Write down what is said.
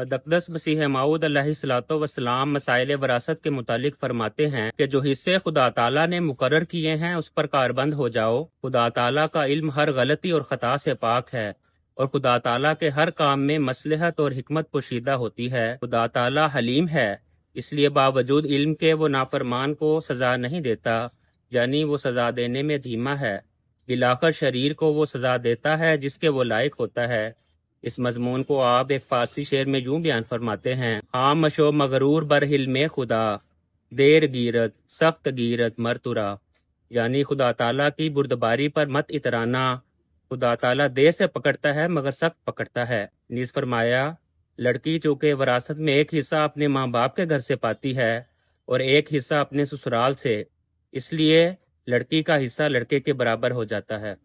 अक़दस मसीह मऊद अलैहिस्सलाम मसाइल वरासत के मुतालिक फरमाते हैं कि जो हिस्से खुदा ताला ने मुकर्रर किए हैं उस पर कारबंद हो जाओ। खुदा ताला का इल्म हर गलती और ख़ता से पाक है और खुदा ताला के हर काम में मसलहत और हिकमत पोशीदा होती है। खुदा ताला हलीम है, इसलिए बावजूद इल्म के वो नाफरमान को सज़ा नहीं देता, यानी वो सज़ा देने में धीमा है। बिलाखर शरीर को वो सज़ा देता है जिसके वो लायक होता है। इस मजमून को आप एक फारसी शेर में यूं बयान फरमाते हैं, हाँ मशो मगरूर बरहिल में खुदा, देर गिरत सख्त गिरत मरतुरा, यानी खुदा ताला की बुर्दबारी पर मत इतराना। खुदा ताला देर से पकड़ता है मगर सख्त पकड़ता है। नीज़ फरमाया, लड़की चूँकि वरासत में एक हिस्सा अपने माँ बाप के घर से पाती है और एक हिस्सा अपने ससुराल से, इसलिए लड़की का हिस्सा लड़के के बराबर हो जाता है।